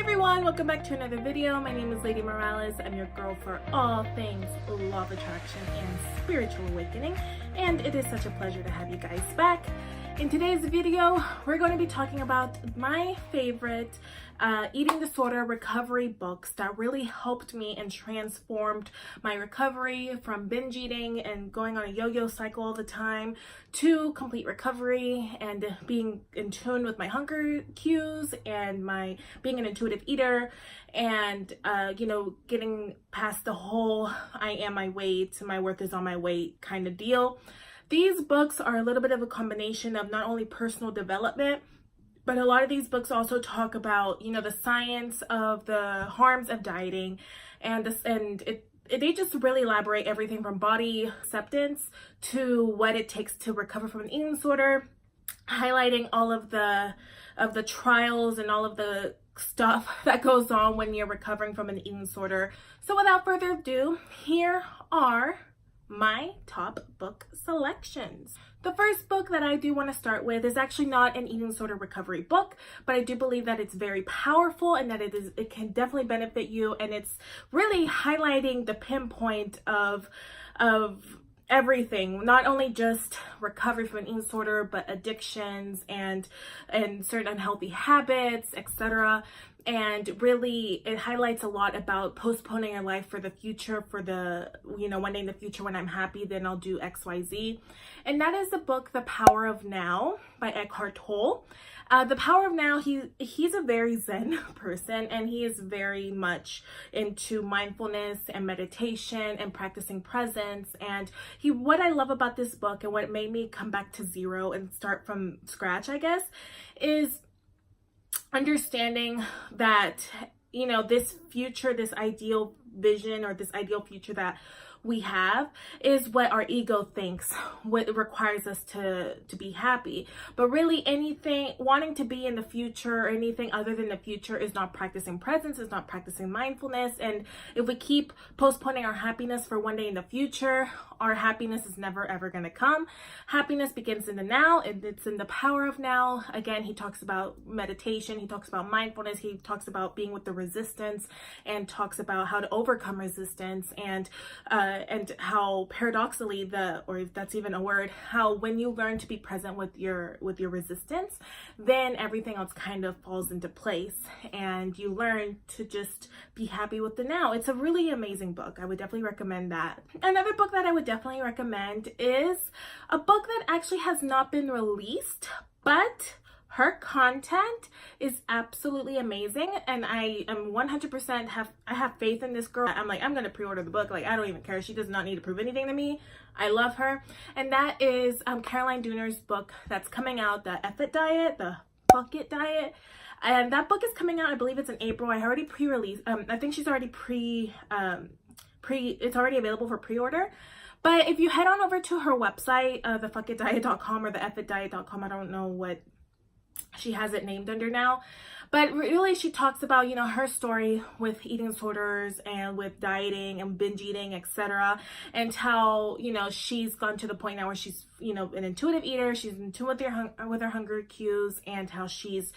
everyone, welcome back to another video. My name is Lady Morales. I'm your girl for all things law of attraction and spiritual awakening, and it is such a pleasure to have you guys back. In today's video, we're going to be talking about my favorite eating disorder recovery books that really helped me and transformed my recovery from binge eating and going on a yo-yo cycle all the time to complete recovery and being in tune with my hunger cues and my being an intuitive eater and getting past the whole I am my weight, my worth is on my weight kind of deal. These books are a little bit of a combination of not only personal development, but a lot of these books also talk about, the science of the harms of dieting, they just really elaborate everything from body acceptance to what it takes to recover from an eating disorder, highlighting all of the trials and all of the stuff that goes on when you're recovering from an eating disorder. So without further ado, here are my top book selections. The first book that I do want to start with is actually not an eating disorder recovery book, but I do believe that it's very powerful and that it can definitely benefit you, and it's really highlighting the pinpoint of everything, not only just recovery from an eating disorder, but addictions and certain unhealthy habits, etc. And really, it highlights a lot about postponing your life for the future, for the, one day in the future when I'm happy, then I'll do XYZ. And that is the book, The Power of Now by Eckhart Tolle. The Power of Now, he's a very Zen person, and he is very much into mindfulness and meditation and practicing presence. And what I love about this book and what made me come back to zero and start from scratch, I guess, is understanding that, this future, this ideal vision or this ideal future that we have is what our ego thinks, what requires us to be happy. But really anything, wanting to be in the future or anything other than the future is not practicing presence, is not practicing mindfulness. And if we keep postponing our happiness for one day in the future, our happiness is never ever going to come. Happiness begins in the now, and it's in the power of now. Again, he talks about meditation, he talks about mindfulness, he talks about being with the resistance, and talks about how to overcome resistance, and how paradoxically or if that's even a word, how when you learn to be present with your resistance, then everything else kind of falls into place and you learn to just be happy with the now. It's a really amazing book. I would definitely recommend that. Another book that I would definitely recommend is a book that actually has not been released, but her content is absolutely amazing, and I am 100% have faith in this girl. I'm going to pre-order the book. I don't even care. She does not need to prove anything to me. I love her. And that is Caroline Dooner's book that's coming out, The F It Diet, The Fuck It Diet. And that book is coming out, I believe it's in April. I already pre-released. I think she's already it's already available for pre-order. But if you head on over to her website, thefuckitdiet.com or theeffitdiet.com, I don't know what she has it named under now, but really she talks about her story with eating disorders and with dieting and binge eating, etc., and how she's gone to the point now where she's an intuitive eater, she's in tune with her hunger cues, and how she's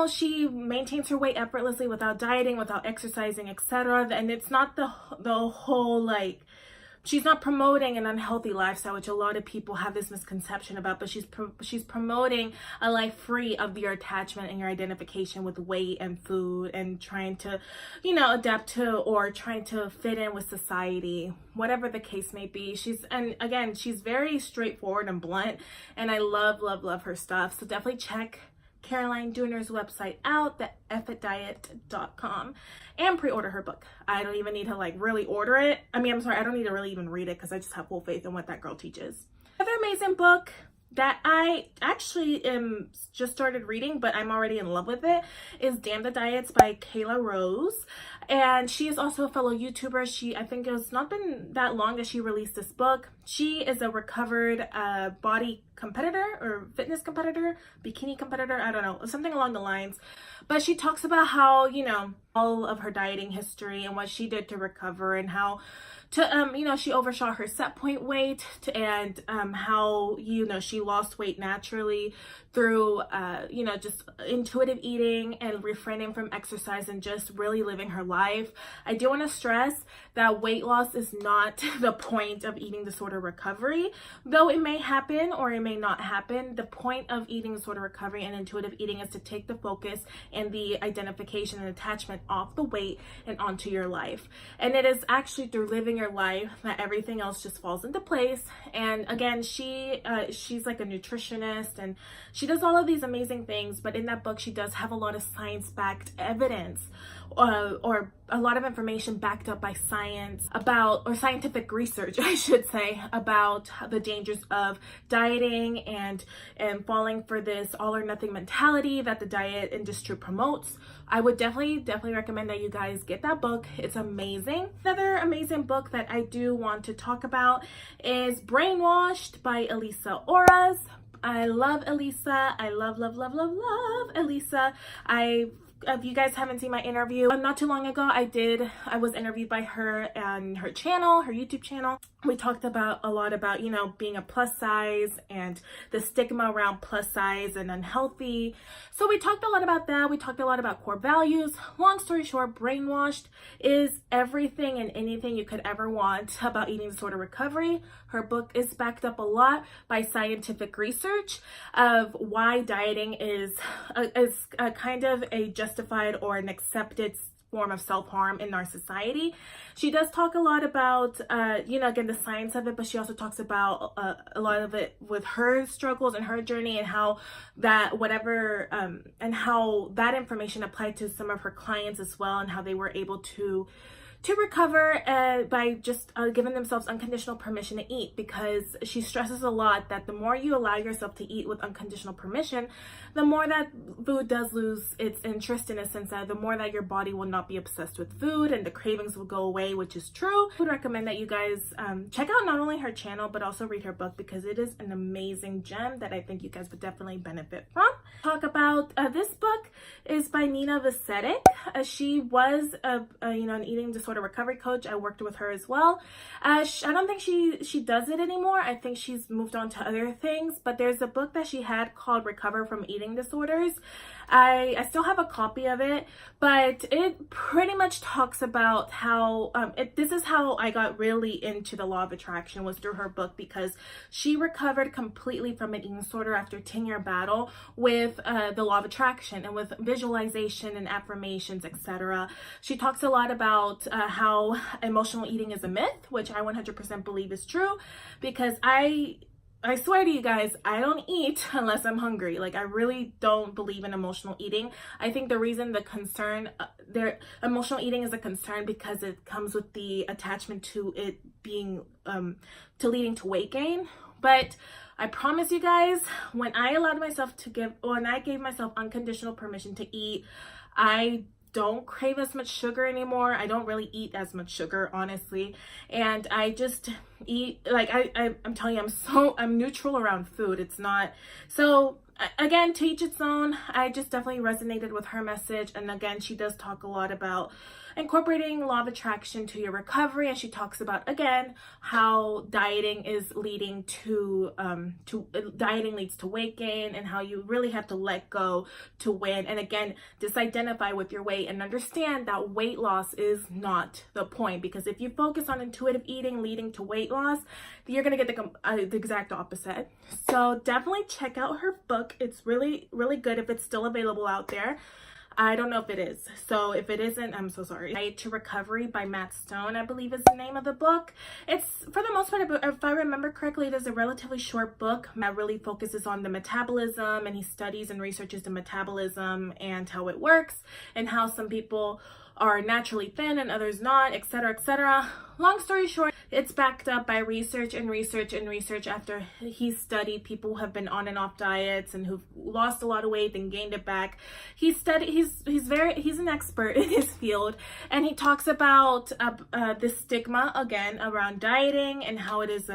she maintains her weight effortlessly without dieting, without exercising, etc. And it's not the whole she's not promoting an unhealthy lifestyle, which a lot of people have this misconception about, but she's promoting a life free of your attachment and your identification with weight and food and trying to, adapt to or trying to fit in with society, whatever the case may be. She's very straightforward and blunt, and I love, love, love her stuff. So definitely check Caroline Dooner's website out, theeffitdiet.com, and pre-order her book. I don't even need to really order it. I don't need to really even read it because I just have full faith in what that girl teaches. Another amazing book that I actually just started reading, but I'm already in love with it, is Damn the Diets by Kayla Rose. And she is also a fellow YouTuber. I think it's not been that long that she released this book. She is a recovered body competitor or fitness competitor, bikini competitor, I don't know, something along the lines. But she talks about how, you know, all of her dieting history and what she did to recover, and how you know, she overshot her set point weight, and how, you know, she lost weight naturally through you know, just intuitive eating and refraining from exercise and just really living her life. I do want to stress that weight loss is not the point of eating disorder recovery, though it may happen or it may not happen. The point of eating disorder recovery and intuitive eating is to take the focus and the identification and attachment off the weight and onto your life. And it is actually through living your life that everything else just falls into place. And again, she's like a nutritionist, and she does all of these amazing things, but in that book she does have a lot of science-backed evidence, or a lot of information backed up by science about, or scientific research I should say, about the dangers of dieting and falling for this all or nothing mentality that the diet industry promotes. I would definitely recommend that you guys get that book. It's amazing. Another amazing book that I do want to talk about is Brainwashed by Elisa Oras. I love Elisa. I love Elisa. If you guys haven't seen my interview, not too long ago, I was interviewed by her on her channel, her YouTube channel. We talked about a lot about, you know, being a plus size and the stigma around plus size and unhealthy. So we talked a lot about that. We talked a lot about core values. Long story short, Brainwashed is everything and anything you could ever want about eating disorder recovery. Her book is backed up a lot by scientific research of why dieting is a kind of a justified or an accepted form of self-harm in our society. She does talk a lot about, you know, again, the science of it, but she also talks about a lot of it with her struggles and her journey, and how that and how that information applied to some of her clients as well, and how they were able to recover by just giving themselves unconditional permission to eat, because she stresses a lot that the more you allow yourself to eat with unconditional permission, the more that food does lose its interest, in a sense that the more that your body will not be obsessed with food and the cravings will go away, which is true. I would recommend that you guys check out not only her channel but also read her book, because it is an amazing gem that I think you guys would definitely benefit from. Talk about this book is by Nina Vasetic. She was you know, an eating disorder recovery coach. I worked with her as well. I don't think she does it anymore. I think she's moved on to other things, but there's a book that she had called Recover from Eating Disorders. I still have a copy of it, but it pretty much talks about how this is how I got really into the law of attraction, was through her book, because she recovered completely from an eating disorder after a 10-year battle with the law of attraction and with visualization and affirmations, etc. She talks a lot about how emotional eating is a myth, which I 100% believe is true, because I swear to you guys, I don't eat unless I'm hungry. Like, I really don't believe in emotional eating. I think the reason the concern, emotional eating is a concern because it comes with the attachment to it being, to leading to weight gain. But I promise you guys, when I gave myself unconditional permission to eat, I don't crave as much sugar anymore. I don't really eat as much sugar, honestly, and I just eat like I'm telling you, I'm neutral around food. It's not so. Again, to each its own. I just definitely resonated with her message, and again, she does talk a lot about incorporating law of attraction to your recovery, and she talks about, again, how dieting is leading to dieting leads to weight gain, and how you really have to let go to win. And again, disidentify with your weight and understand that weight loss is not the point, because if you focus on intuitive eating leading to weight loss, you're gonna get the exact opposite. So definitely check out her book. It's really, really good if it's still available out there. I don't know if it is. So if it isn't, I'm so sorry. Guide to Recovery by Matt Stone, I believe is the name of the book. It's, for the most part, if I remember correctly, it is a relatively short book. Matt really focuses on the metabolism, and he studies and researches the metabolism and how it works, and how some people are naturally thin and others not, etc., etc. Long story short, it's backed up by research and research and research after he studied people who have been on and off diets and who've lost a lot of weight and gained it back. He's an expert in his field, and he talks about the stigma again around dieting and how it is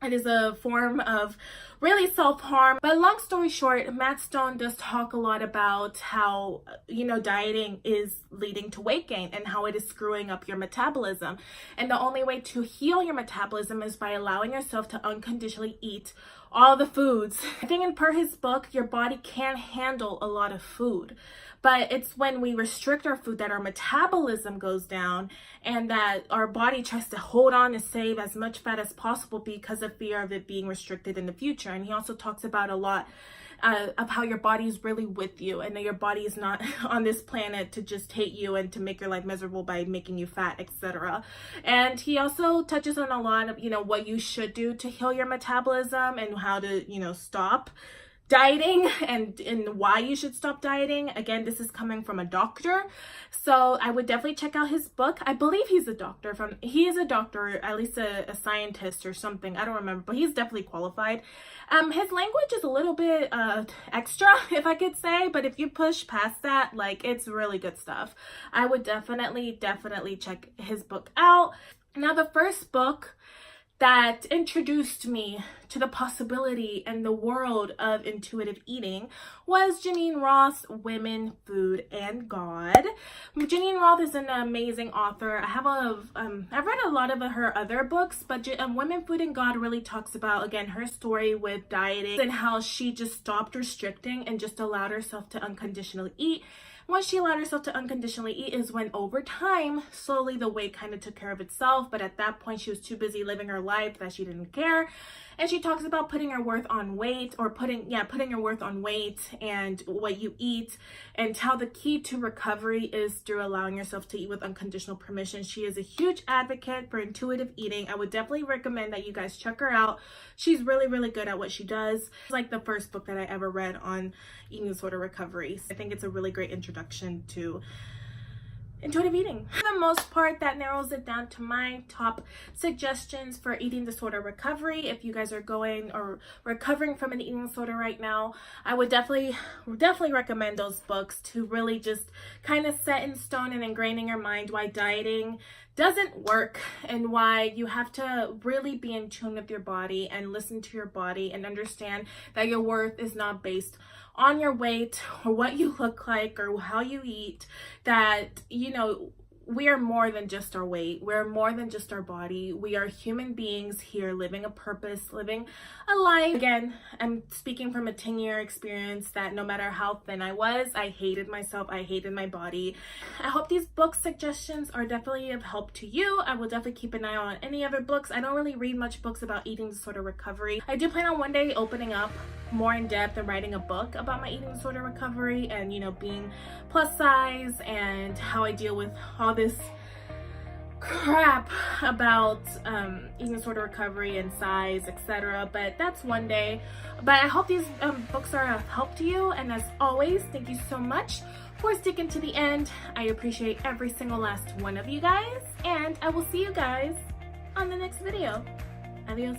It is a form of really self-harm. But long story short, Matt Stone does talk a lot about how, dieting is leading to weight gain and how it is screwing up your metabolism. And the only way to heal your metabolism is by allowing yourself to unconditionally eat all the foods. I think in per his book, your body can handle a lot of food. But it's when we restrict our food that our metabolism goes down and that our body tries to hold on and save as much fat as possible because of fear of it being restricted in the future. And he also talks about a lot of how your body is really with you and that your body is not on this planet to just hate you and to make your life miserable by making you fat, etc. And he also touches on a lot of, what you should do to heal your metabolism and how to, stop dieting and why you should stop dieting. Again, this is coming from a doctor, so I would definitely check out his book. I believe he is a doctor, at least a scientist or something, I don't remember, but he's definitely qualified. His language is a little bit extra, if I could say, but if you push past that, it's really good stuff. I would definitely check his book out. Now, the first book that introduced me to the possibility and the world of intuitive eating was Janine Roth's Women, Food, and God. Janine Roth is an amazing author. I've read a lot of her other books, but Women, Food, and God really talks about, again, her story with dieting and how she just stopped restricting and just allowed herself to unconditionally eat. Once she allowed herself to unconditionally eat is when, over time, slowly the weight kind of took care of itself. But at that point, she was too busy living her life that she didn't care. And she talks about putting your worth on weight, or putting your worth on weight and what you eat, and how the key to recovery is through allowing yourself to eat with unconditional permission. She is a huge advocate for intuitive eating. I would definitely recommend that you guys check her out. She's really, really good at what she does. It's like the first book that I ever read on eating disorder recovery. So I think it's a really great introduction to intuitive eating. For the most part, that narrows it down to my top suggestions for eating disorder recovery. If you guys are going or recovering from an eating disorder right now, I would definitely recommend those books to really just kind of set in stone and ingrain in your mind why dieting doesn't work and why you have to really be in tune with your body and listen to your body and understand that your worth is not based on your weight or what you look like or how you eat, that, we are more than just our weight. We're more than just our body. We are human beings here living a purpose, living a life. Again, I'm speaking from a 10-year experience that no matter how thin I was, I hated myself. I hated my body. I hope these book suggestions are definitely of help to you. I will definitely keep an eye on any other books. I don't really read much books about eating disorder recovery. I do plan on one day opening up more in depth and writing a book about my eating disorder recovery and, being plus size and how I deal with all this crap about eating disorder recovery and size, etc. But that's one day. But I hope these books are of help to you. And as always, thank you so much for sticking to the end. I appreciate every single last one of you guys. And I will see you guys on the next video. Adios.